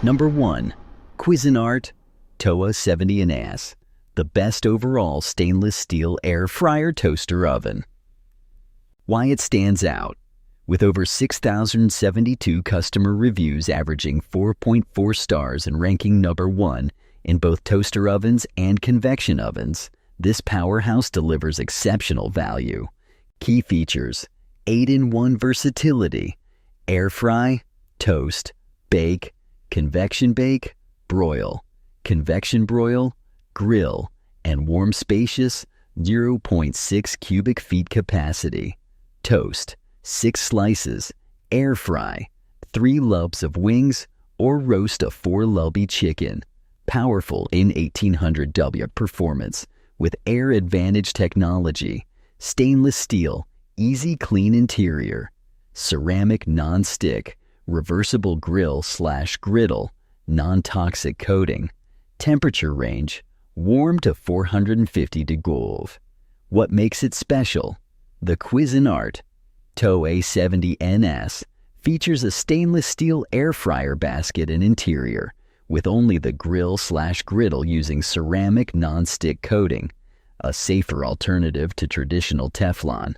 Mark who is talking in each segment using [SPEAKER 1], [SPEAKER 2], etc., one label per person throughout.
[SPEAKER 1] Number 1. Cuisinart TOA 70 NS, the best overall stainless steel air fryer toaster oven. Why it stands out. With over 6,072 customer reviews averaging 4.4 stars and ranking number 1 in both toaster ovens and convection ovens, this powerhouse delivers exceptional value. Key features: 8-in-1 versatility, air fry, toast, bake, convection bake, broil, convection broil, grill, and warm spacious 0.6 cubic feet capacity. Toast, 6 slices, air fry, 3 lumps of wings, or roast a 4 lubby chicken. Powerful in 1800W performance with air advantage technology, stainless steel, easy clean interior, ceramic non-stick, reversible grill/griddle, non-toxic coating, temperature range, warm to 450 degrees. What makes it special? The Cuisinart TOA 70 NS features a stainless steel air fryer basket and interior, with only the grill/griddle using ceramic non-stick coating, a safer alternative to traditional Teflon.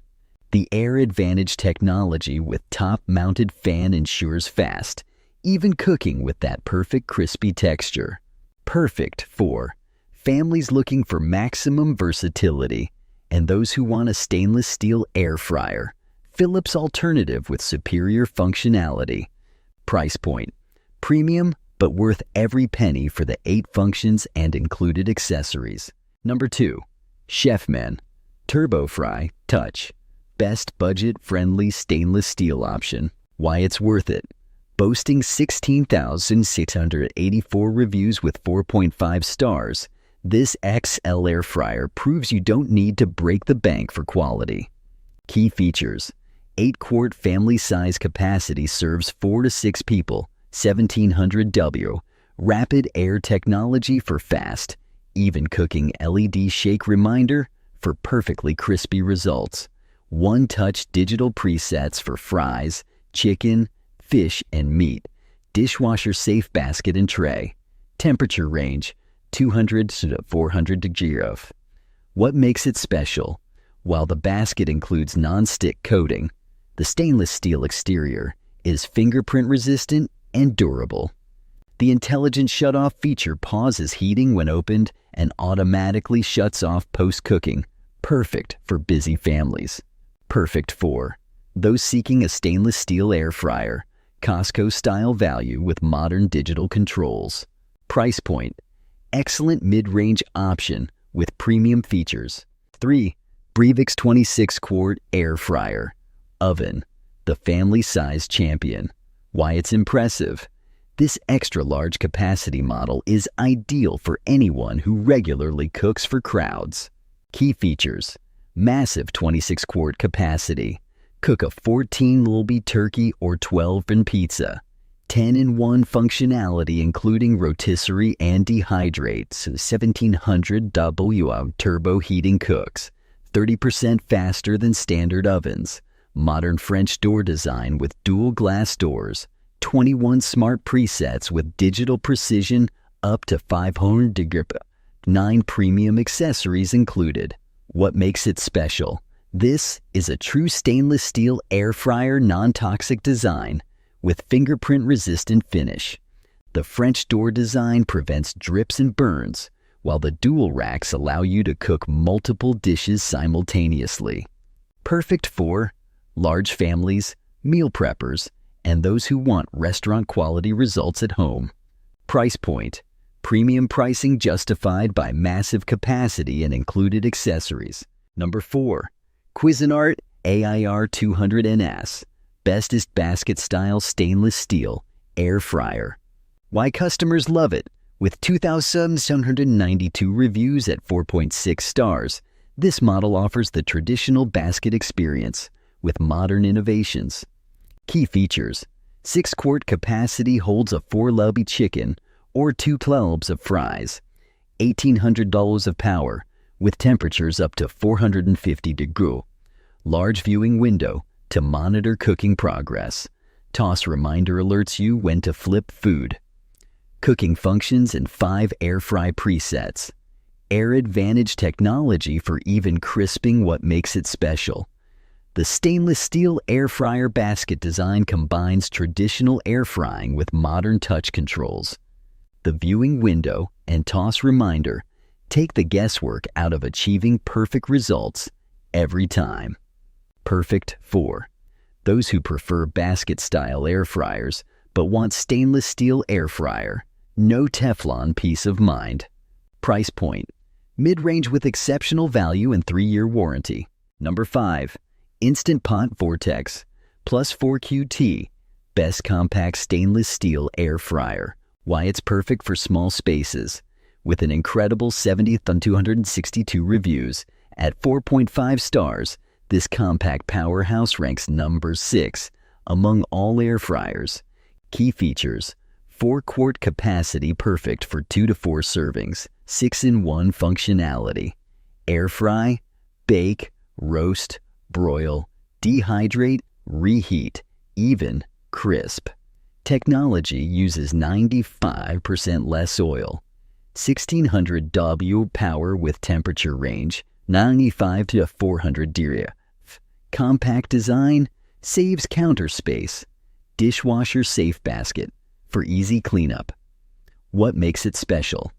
[SPEAKER 1] The Air Advantage technology with top-mounted fan ensures fast, even cooking with that perfect crispy texture. Perfect for families looking for maximum versatility and those who want a stainless steel air fryer. Philips alternative with superior functionality. Price point: premium but worth every penny for the 8 functions and included accessories. Number 2. Chefman Turbo Fry Touch, best budget-friendly stainless steel option. Why it's worth it. Boasting 16,684 reviews with 4.5 stars, this XL air fryer proves you don't need to break the bank for quality. Key features: 8-quart family size capacity, serves 4 to 6 people, 1700W, rapid air technology for fast, even cooking, LED shake reminder for perfectly crispy results, one-touch digital presets for fries, chicken, fish, and meat, dishwasher safe basket and tray, temperature range 200 to 400 degrees. What makes it special? While the basket includes non-stick coating, the stainless steel exterior is fingerprint resistant and durable. The intelligent shutoff feature pauses heating when opened and automatically shuts off post-cooking, perfect for busy families. Perfect for those seeking a stainless steel air fryer, Costco-style value with modern digital controls. Price point: excellent mid-range option with premium features. 3. Brevix 26-quart air fryer oven, the family-size champion. Why it's impressive. This extra-large capacity model is ideal for anyone who regularly cooks for crowds. Key features: massive 26-quart capacity. Cook a 14 lulby turkey or 12-in pizza. 10-in-1 functionality including rotisserie and dehydrate, so 1700W turbo heating cooks. 30% faster than standard ovens. Modern French door design with dual glass doors. 21 smart presets with digital precision up to 500 degrees. 9 premium accessories included. What makes it special? This is a true stainless steel air fryer non-toxic design with fingerprint-resistant finish. The French door design prevents drips and burns, while the dual racks allow you to cook multiple dishes simultaneously. Perfect for large families, meal preppers, and those who want restaurant-quality results at home. Price point: premium pricing justified by massive capacity and included accessories. Number 4. Cuisinart AIR 200 NS, bestest basket-style stainless steel air fryer. Why customers love it. With 2,792 reviews at 4.6 stars, this model offers the traditional basket experience with modern innovations. Key features: 6-quart capacity, holds a 4 lubby chicken or 2 clubs of fries. $1,800 of power with temperatures up to 450 degrees. Large viewing window to monitor cooking progress. Toss reminder alerts you when to flip food. cooking functions and 5 air fry presets. Air Advantage technology for even crisping what makes it special. The stainless steel air fryer basket design combines traditional air frying with modern touch controls. The viewing window and toss reminder take the guesswork out of achieving perfect results every time. Perfect for those who prefer basket-style air fryers but want stainless steel air fryer. No Teflon, peace of mind. Price point: mid-range with exceptional value and 3-year warranty. Number 5. Instant Pot Vortex Plus 4QT Best Compact Stainless Steel Air Fryer. Why it's perfect for small spaces. With an incredible 70,262 reviews, at 4.5 stars, this compact powerhouse ranks number 6 among all air fryers. Key features: 4-quart capacity, perfect for 2 to 4 servings. 6-in-1 functionality. Air fry, bake, roast, broil, dehydrate, reheat, even, crisp. Technology uses 95% less oil. 1600 W power with temperature range 95 to 400 degrees. Compact design saves counter space. Dishwasher safe basket for easy cleanup. What makes it special?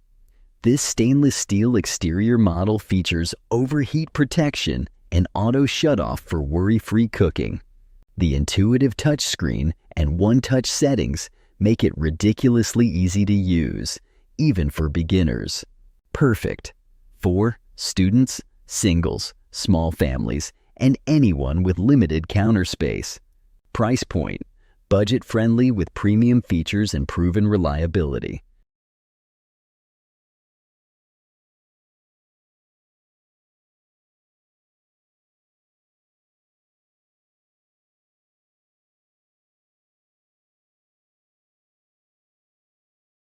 [SPEAKER 1] This stainless steel exterior model features overheat protection and auto shutoff for worry-free cooking. The intuitive touchscreen and one-touch settings make it ridiculously easy to use, even for beginners. Perfect for students, singles, small families, and anyone with limited counter space. Price point: budget-friendly with premium features and proven reliability.